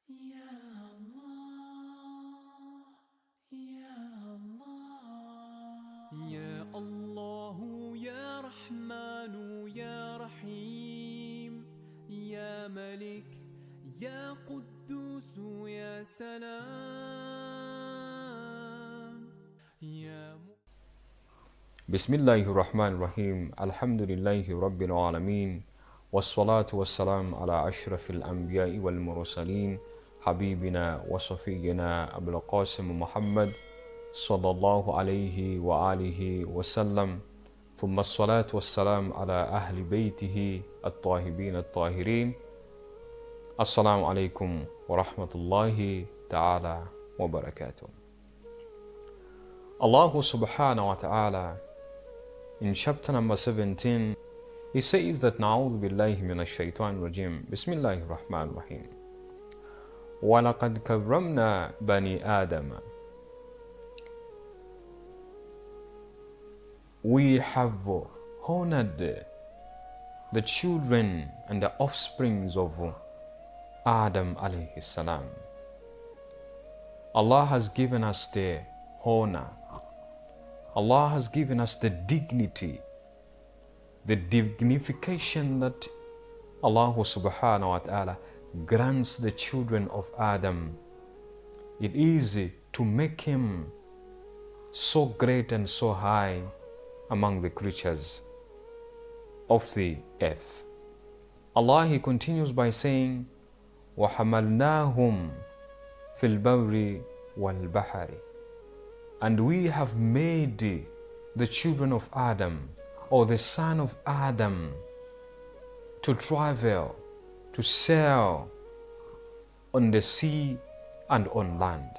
Ya Allah, Ya Allah, Ya Allah, Ya Rahman, Ya Rahim, Ya Malik, Ya Quddus, Ya Salam, Ya Bismillahirrahmanirrahim. Alhamdulillahi Rabbil Alameen. Wassalatu wassalam ala ashrafil anbiya'i wal mursaleen. Habibina wa safiyyina Abul Qasim Muhammad sallallahu alayhi wa alihi wa sallam. ثم الصلاة والسلام على أهل بيته الطاهبين الطاهرين. Assalamu alaikum wa rahmatullahi ta'ala wa barakatuh. Allah subhanahu wa ta'ala in chapter number 17, he says that Na'udhu billahi minash shaitan rajim. Bismillahir Rahmanir Rahim. وَلَقَدْ كَرَّمْنَا بَنِي آدَمَ. We have honored the children and the offsprings of Adam alayhi salam. Allah has given us the honor. Allah has given us the dignity, the dignification that Allah subhanahu wa ta'ala grants the children of Adam. It is to make him so great and so high among the creatures of the earth. Allah, He continues by saying, وَحَمَلْنَاهُمْ فِي الْبَرِّ وَالْبَحَرِ. And we have made the children of Adam, or the son of Adam, to travel, to sail on the sea and on land.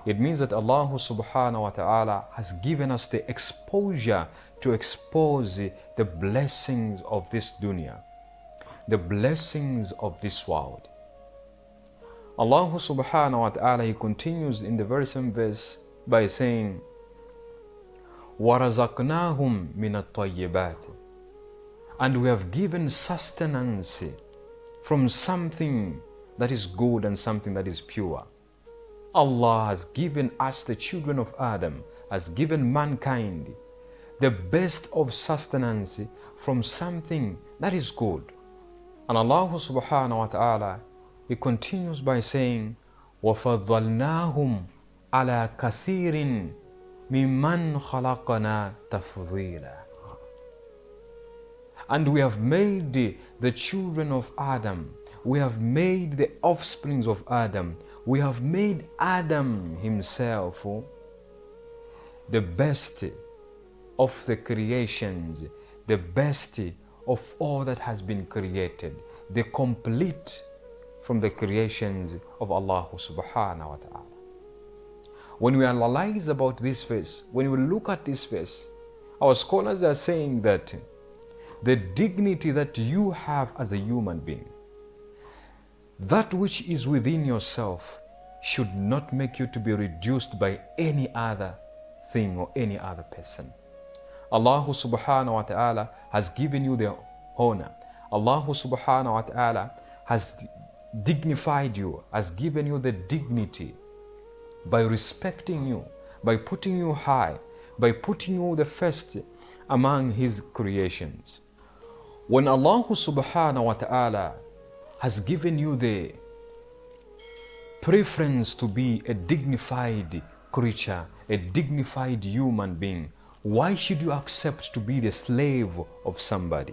It means that Allah subhanahu wa ta'ala has given us the exposure to expose the blessings of this dunya, the blessings of this world. Allah subhanahu wa ta'ala, He continues in the very same verse by saying, وَرَزَقْنَاهُمْ مِنَ الطَّيِّبَاتِ. And we have given sustenance from something that is good and something that is pure. Allah has given us, the children of Adam, has given mankind the best of sustenance from something that is good. And Allah subhanahu wa ta'ala, He continues by saying, وَفَضَّلْنَاهُمْ عَلَى كَثِيرٍ مِمَّنْ خَلَقْنَا تَفْضِيلًا. And we have made the children of Adam, we have made the offsprings of Adam, we have made Adam himself the best of the creations, the best of all that has been created, the complete from the creations of Allah subhanahu wa ta'ala. When we analyze about this verse, when we look at this verse, our scholars are saying that the dignity that you have as a human being, that which is within yourself, should not make you to be reduced by any other thing or any other person. Allah subhanahu wa ta'ala has given you the honor. Allah subhanahu wa ta'ala has dignified you, has given you the dignity by respecting you, by putting you high, by putting you the first among His creations. When Allah subhanahu wa ta'ala has given you the preference to be a dignified creature, a dignified human being, why should you accept to be the slave of somebody?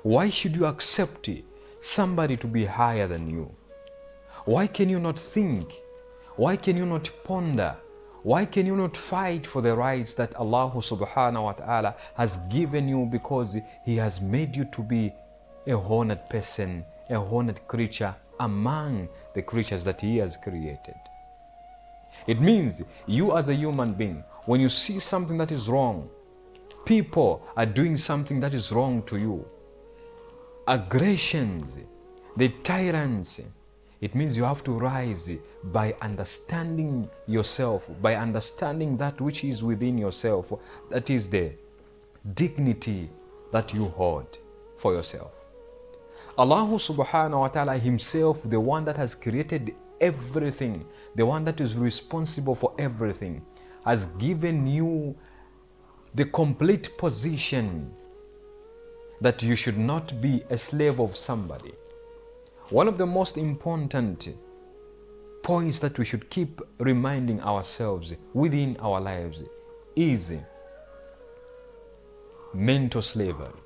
Why should you accept somebody to be higher than you? Why can you not think? Why can you not ponder? Why can you not fight for the rights that Allah subhanahu wa ta'ala has given you, because He has made you to be a honored person, a honored creature among the creatures that He has created? It means you as a human being, when you see something that is wrong, people are doing something that is wrong to you, aggressions, the tyrants, it means you have to rise by understanding yourself, by understanding that which is within yourself, that is the dignity that you hold for yourself. Allah subhanahu wa ta'ala himself, the one that has created everything, the one that is responsible for everything, has given you the complete position that you should not be a slave of somebody. One of the most important points that we should keep reminding ourselves within our lives is mental slavery.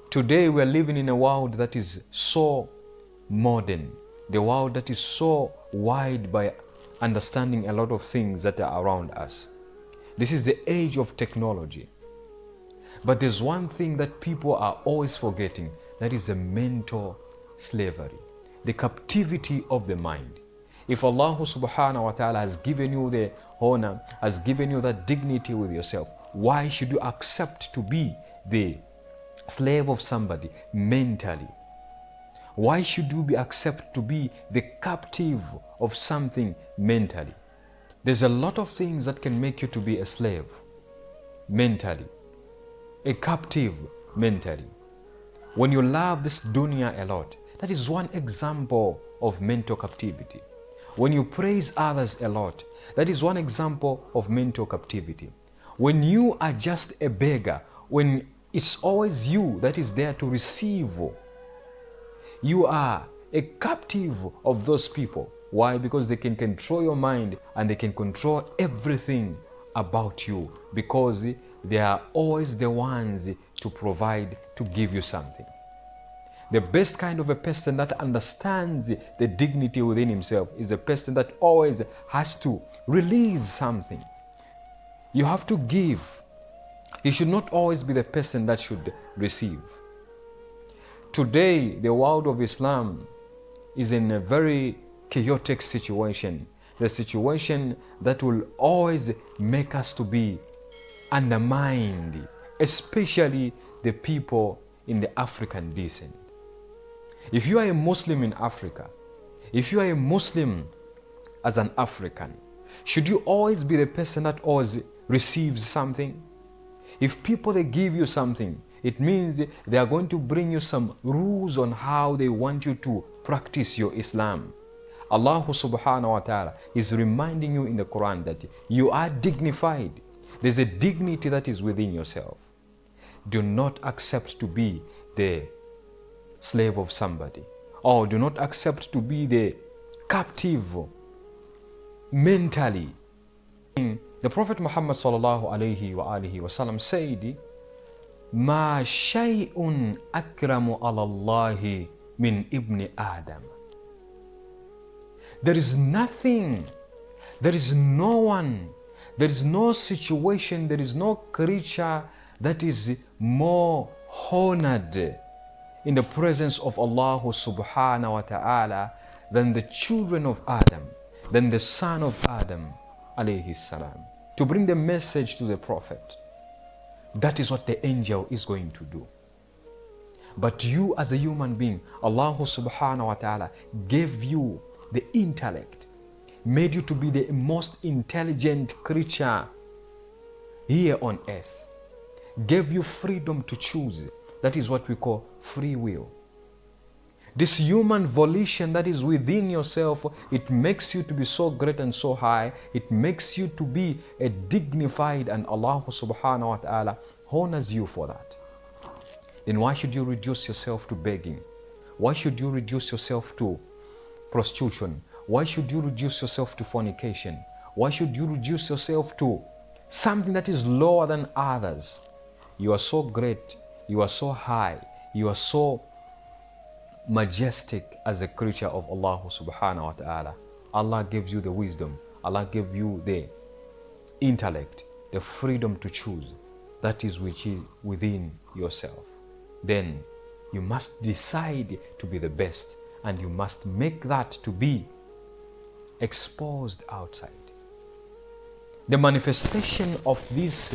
Today we are living in a world that is so modern, the world that is so wide by understanding a lot of things that are around us. This is the age of technology. But there's one thing that people are always forgetting, that is the mental slavery, the captivity of the mind. If Allah subhanahu wa ta'ala has given you the honor, has given you that dignity with yourself, why should you accept to be the slave of somebody mentally? Why should you accept to be the captive of something mentally? There's a lot of things that can make you to be a slave mentally, a captive mentally. When you love this dunya a lot, that is one example of mental captivity. When you praise others a lot, that is one example of mental captivity. When you are just a beggar, when it's always you that is there to receive, you are a captive of those people. Why? Because they can control your mind and they can control everything about you, because they are always the ones to provide, to give you something. The best kind of a person that understands the dignity within himself is a person that always has to release something. You have to give. You should not always be the person that should receive. Today, the world of Islam is in a very chaotic situation. The situation that will always make us to be undermined, especially the people in the African descent. If you are a Muslim in Africa, if you are a Muslim as an African, should you always be the person that always receives something? If people, they give you something, it means they are going to bring you some rules on how they want you to practice your Islam. Allah subhanahu wa ta'ala is reminding you in the Quran that you are dignified. There's a dignity that is within yourself. Do not accept to be the slave of somebody, or do not accept to be the captive mentally. The Prophet Muhammad sallallahu alayhi wa alihi wasallam said, "Ma shay'un akramu ala Allahi min ibni Adam." There is nothing, there is no one, there is no situation, there is no creature that is more honored in the presence of Allah subhanahu wa ta'ala than the children of Adam, than the son of Adam alayhi salam. To bring the message to the Prophet, that is what the angel is going to do. But you as a human being, Allah subhanahu wa ta'ala gave you the intellect, made you to be the most intelligent creature here on earth, gave you freedom to choose. That is what we call free will. This human volition that is within yourself, it makes you to be so great and so high. It makes you to be a dignified, and Allah subhanahu wa ta'ala honors you for that. Then why should you reduce yourself to begging? Why should you reduce yourself to prostitution? Why should you reduce yourself to fornication? Why should you reduce yourself to something that is lower than others? You are so great, you are so high, you are so majestic as a creature of Allah subhanahu wa ta'ala. Allah gives you the wisdom, Allah gives you the intellect, the freedom to choose. That is which is within yourself. Then you must decide to be the best, and you must make that to be exposed outside. The manifestation of this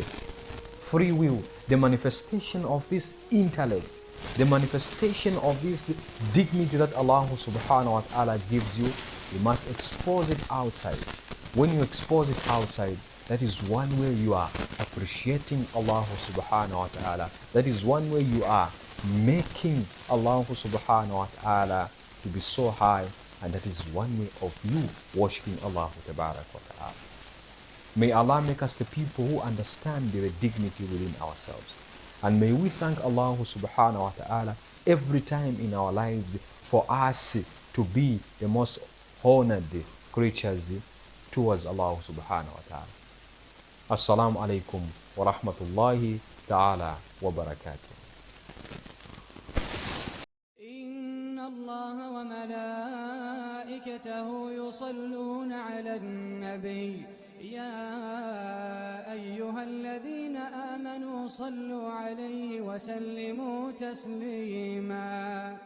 free will, the manifestation of this intellect, the manifestation of this dignity that Allah subhanahu wa ta'ala gives you, you must expose it outside. When you expose it outside, that is one way you are appreciating Allah subhanahu wa ta'ala. That is one way you are making Allah subhanahu wa ta'ala to be so high, and that is one way of you worshipping Allah ta'ala. May Allah make us the people who understand their dignity within ourselves. And may we thank Allah subhanahu wa ta'ala every time in our lives for us to be the most honored creatures towards Allah subhanahu wa ta'ala. Assalamu alaikum wa rahmatullahi ta'ala wa barakatuh. الله وملائكته يصلون على النبي يا أيها الذين آمنوا صلوا عليه وسلموا تسليما